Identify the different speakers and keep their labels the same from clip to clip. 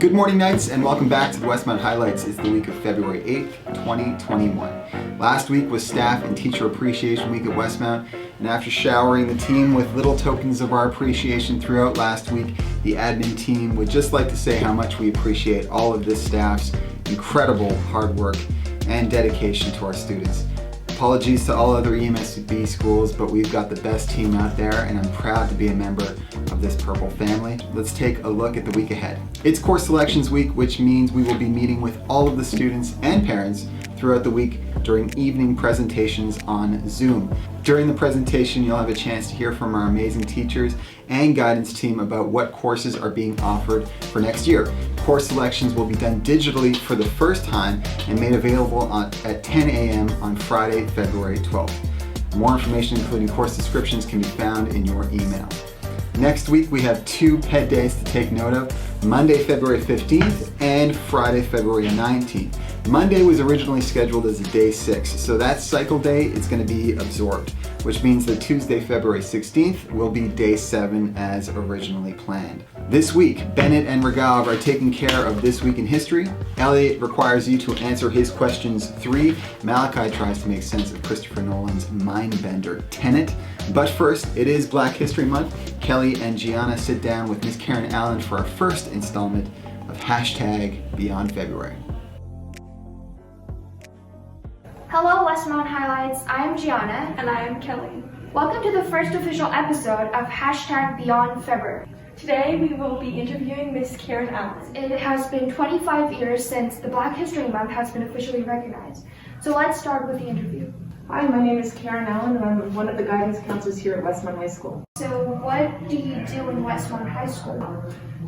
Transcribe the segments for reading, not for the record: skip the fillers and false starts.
Speaker 1: Good morning, Knights, and welcome back to the Westmount Highlights. It's the week of February 8th, 2021. Last week was Staff and Teacher Appreciation Week at Westmount, and after showering the team with little tokens of our appreciation throughout last week, the admin team would just like to say how much we appreciate all of this staff's incredible hard work and dedication to our students. Apologies to all other EMSB schools, but we've got the best team out there, and I'm proud to be a member of this Purple family. Let's take a look at the week ahead. It's course selections week, which means we will be meeting with all of the students and parents throughout the week during evening presentations on Zoom. During the presentation, you'll have a chance to hear from our amazing teachers and guidance team about what courses are being offered for next year. Course selections will be done digitally for the first time and made available at 10 a.m. on Friday, February 12th. More information, including course descriptions, can be found in your email. Next week, we have two pet days to take note of: Monday, February 15th and Friday, February 19th. Monday was originally scheduled as a day 6, so that cycle day is going to be absorbed, which means that Tuesday, February 16th will be day 7 as originally planned. This week, Bennett and Regav are taking care of This Week in History. Elliot requires you to answer his questions 3. Malachi tries to make sense of Christopher Nolan's mind-bender Tenet. But first, it is Black History Month. Kelly and Gianna sit down with Miss Karen Allen for our first installment of #Beyond February.
Speaker 2: Hello, Westmount Highlights. I am Gianna.
Speaker 3: And I am Kelly.
Speaker 2: Welcome to the first official episode of #Beyond February.
Speaker 3: Today we will be interviewing Miss Karen Allen.
Speaker 2: It has been 25 years since the Black History Month has been officially recognized. So let's start with the interview.
Speaker 4: Hi, my name is Karen Allen, and I'm one of the guidance counselors here at Westmount High School.
Speaker 2: So what do you do in Westmount High School?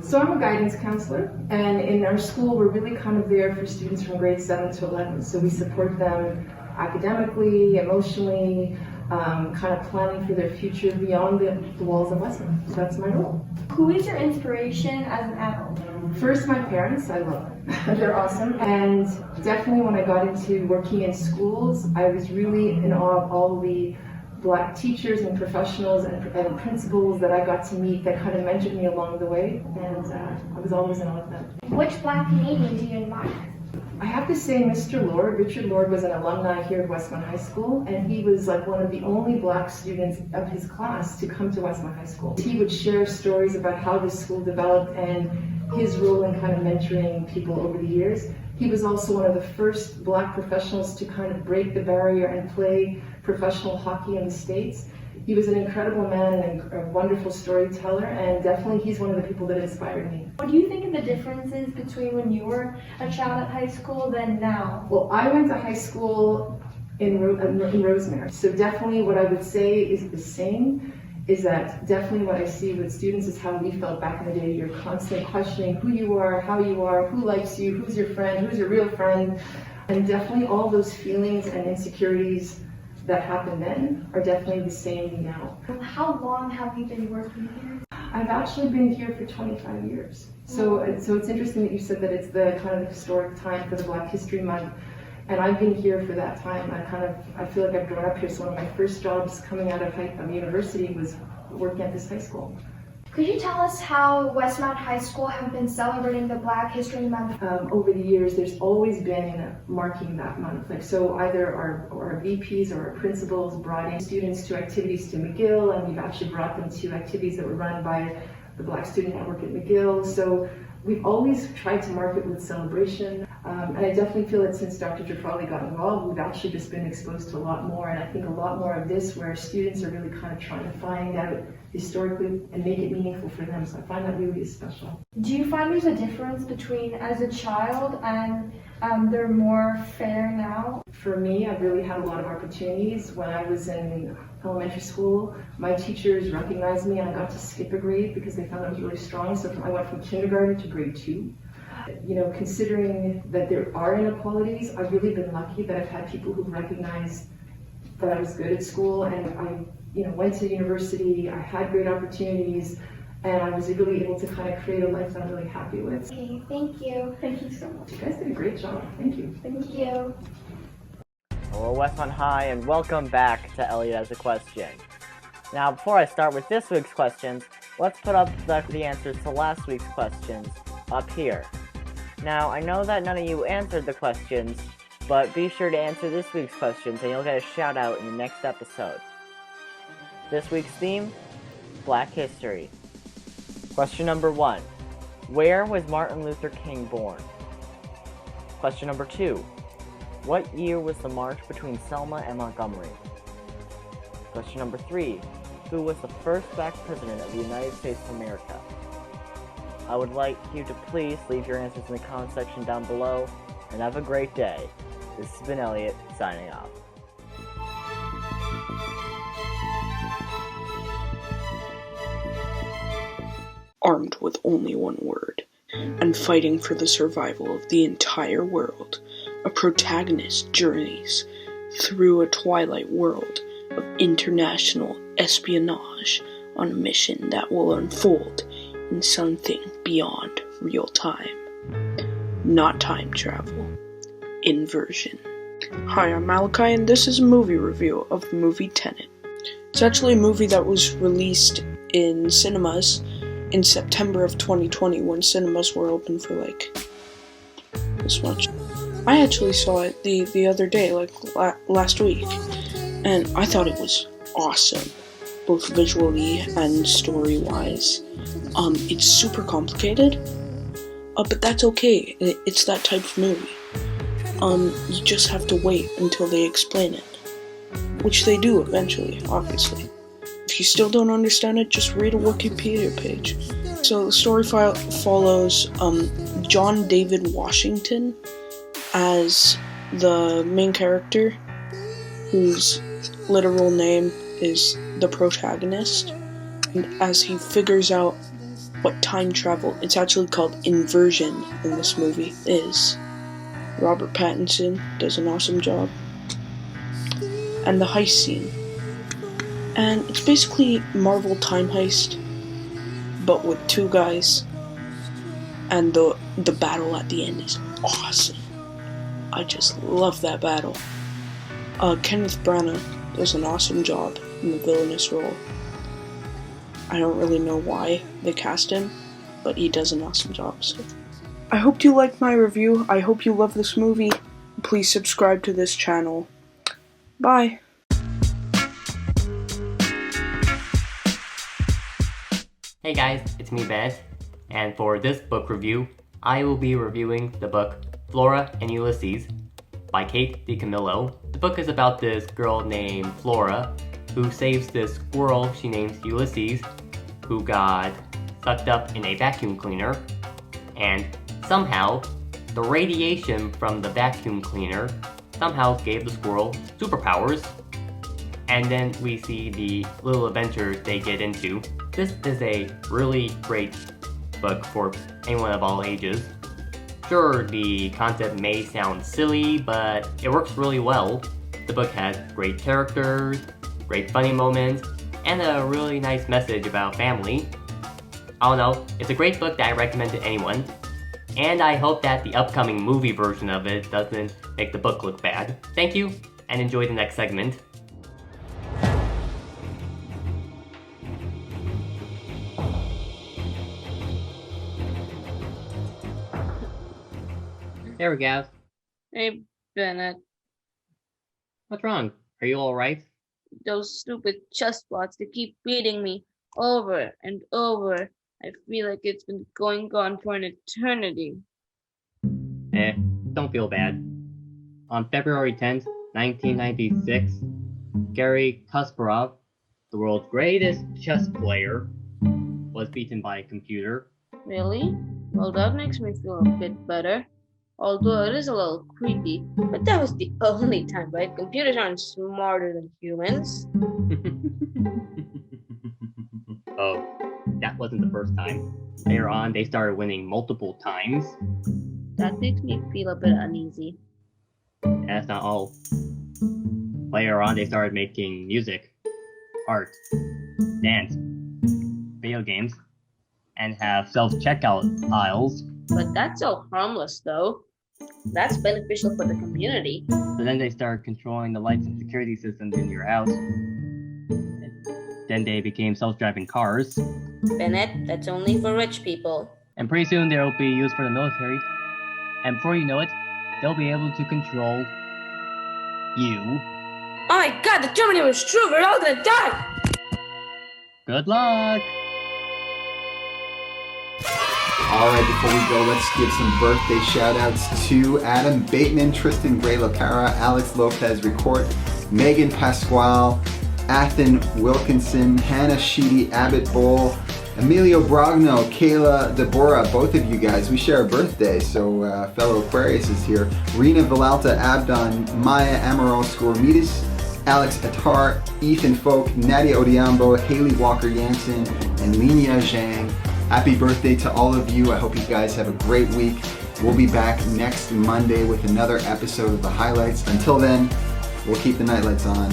Speaker 4: So I'm a guidance counselor, and in our school we're really kind of there for students from grades 7 to 11. So we support them academically, emotionally, kind of planning for their future beyond the walls of Westmount. So that's my role.
Speaker 3: Who is your inspiration as an adult?
Speaker 4: First, my parents. I love them. They're awesome. And definitely when I got into working in schools, I was really in awe of all the Black teachers and professionals and principals that I got to meet that kind of mentored me along the way, and I was always in awe of them.
Speaker 2: Which Black Canadian do you admire?
Speaker 4: I have to say Mr. Lord. Richard Lord was an alumni here at Westmount High School, and he was like one of the only Black students of his class to come to Westmount High School. He would share stories about how the school developed and his role in kind of mentoring people over the years. He was also one of the first Black professionals to kind of break the barrier and play professional hockey in the States. He was an incredible man and a wonderful storyteller, and definitely he's one of the people that inspired me.
Speaker 3: What do you think of the differences between when you were a child at high school than now?
Speaker 4: Well, I went to high school in Rosemary, so definitely what I would say is the same. Is that definitely what I see with students is how we felt back in the day. You're constantly questioning who you are, how you are, who likes you, who's your friend, who's your real friend. And definitely all those feelings and insecurities that happened then are definitely the same now.
Speaker 2: How long have you been working here?
Speaker 4: I've actually been here for 25 years. So it's interesting that you said that it's the kind of historic time for the Black History Month. And I've been here for that time. I feel like I've grown up here. So one of my first jobs coming out of university was working at this high school.
Speaker 2: Could you tell us how Westmount High School have been celebrating the Black History Month?
Speaker 4: Over the years, there's always been marking that month. Like, so either our VPs or our principals brought in students to activities to McGill, and we've actually brought them to activities that were run by the Black Student Network at McGill. So we've always tried to mark it with celebration. And I definitely feel that since Dr. Jafrali got involved, we've actually just been exposed to a lot more. And I think a lot more of this where students are really kind of trying to find out historically and make it meaningful for them. So I find that really is special.
Speaker 3: Do you find there's a difference between as a child and they're more fair now?
Speaker 4: For me, I've really had a lot of opportunities. When I was in elementary school, my teachers recognized me and I got to skip a grade because they found I was really strong. So I went from kindergarten to grade 2. You know, considering that there are inequalities, I've really been lucky that I've had people who recognized that I was good at school, and I went to university, I had great opportunities, and I was really able to kind of create a life that I'm really happy with.
Speaker 2: Okay, thank you.
Speaker 3: Thank you so much.
Speaker 4: You guys did a great job. Thank you.
Speaker 2: Thank you.
Speaker 5: Hello, Westmount High, and welcome back to Elliot Has a Question. Now, before I start with this week's questions, let's put up the answers to last week's questions up here. Now, I know that none of you answered the questions, but be sure to answer this week's questions and you'll get a shout out in the next episode. This week's theme, Black History. Question number 1. Where was Martin Luther King born? Question number 2. What year was the march between Selma and Montgomery? Question number 3. Who was the first black president of the United States of America? I would like you to please leave your answers in the comment section down below, and have a great day. This has been Elliot, signing off.
Speaker 6: Armed with only one word, and fighting for the survival of the entire world, a protagonist journeys through a twilight world of international espionage on a mission that will unfold in something beyond real time. Not time travel. Inversion. Hi, I'm Malachi, and this is a movie review of the movie Tenet. It's actually a movie that was released in cinemas in September of 2020 when cinemas were open for this much. I actually saw it the other day, last week, and I thought it was awesome, both visually and story-wise. It's super complicated, but that's okay. It's that type of movie. You just have to wait until they explain it, which they do eventually, obviously. If you still don't understand it, just read a Wikipedia page. So the story follows John David Washington as the main character, whose literal name is the protagonist, and as he figures out what time travel, it's actually called inversion in this movie, is. Robert Pattinson does an awesome job. And the heist scene. And it's basically Marvel Time Heist, but with two guys. And the battle at the end is awesome. I just love that battle. Kenneth Branagh does an awesome job in the villainous role. I don't really know why they cast him, but he does an awesome job. So I hope you liked my review. I hope you love this movie. Please subscribe to this channel. Bye.
Speaker 7: Hey guys, it's me Bennett, and for this book review, I will be reviewing the book Flora and Ulysses by Kate DiCamillo. The book is about this girl named Flora who saves this squirrel she names Ulysses, who got sucked up in a vacuum cleaner, and somehow the radiation from the vacuum cleaner somehow gave the squirrel superpowers. And then we see the little adventures they get into. This is a really great book for anyone of all ages. Sure, the concept may sound silly, but it works really well. The book has great characters, great funny moments, and a really nice message about family. I don't know, it's a great book that I recommend to anyone. And I hope that the upcoming movie version of it doesn't make the book look bad. Thank you, and enjoy the next segment. There we go.
Speaker 8: Hey, Bennett.
Speaker 7: What's wrong? Are you alright?
Speaker 8: Those stupid chess plots, they keep beating me over and over. I feel like it's been going on for an eternity.
Speaker 7: Don't feel bad. On February 10th, 1996, Garry Kasparov, the world's greatest chess player, was beaten by a computer.
Speaker 8: Really? Well, that makes me feel a bit better. Although it is a little creepy, but that was the only time, right? Computers aren't smarter than humans.
Speaker 7: Oh, that wasn't the first time. Later on, they started winning multiple times.
Speaker 8: That makes me feel a bit uneasy.
Speaker 7: That's not all. Later on, they started making music, art, dance, video games, and have self-checkout aisles.
Speaker 8: But that's so harmless, though. That's beneficial for the community.
Speaker 7: So then they started controlling the lights and security systems in your house. Then they became self-driving cars.
Speaker 8: Bennett, that's only for rich people.
Speaker 7: And pretty soon they'll be used for the military. And before you know it, they'll be able to control you.
Speaker 8: Oh my god, the Germany was true. We're all gonna die.
Speaker 7: Good luck!
Speaker 1: Alright, before we go, let's give some birthday shout-outs to Adam Bateman, Tristan Gray LaPara, Alex Lopez Ricord, Megan Pasquale, Athen Wilkinson, Hannah Sheedy, Abbott Bowl, Emilio Brogno, Kayla Deborah, both of you guys, we share a birthday, so fellow Aquarius is here. Rena Villalta Abdon, Maya Amaral Skormidis, Alex Attar, Ethan Folk, Nadia Odiambo, Haley Walker Yanson, and Linia Zhang. Happy birthday to all of you. I hope you guys have a great week. We'll be back next Monday with another episode of The Highlights. Until then, we'll keep the nightlights on.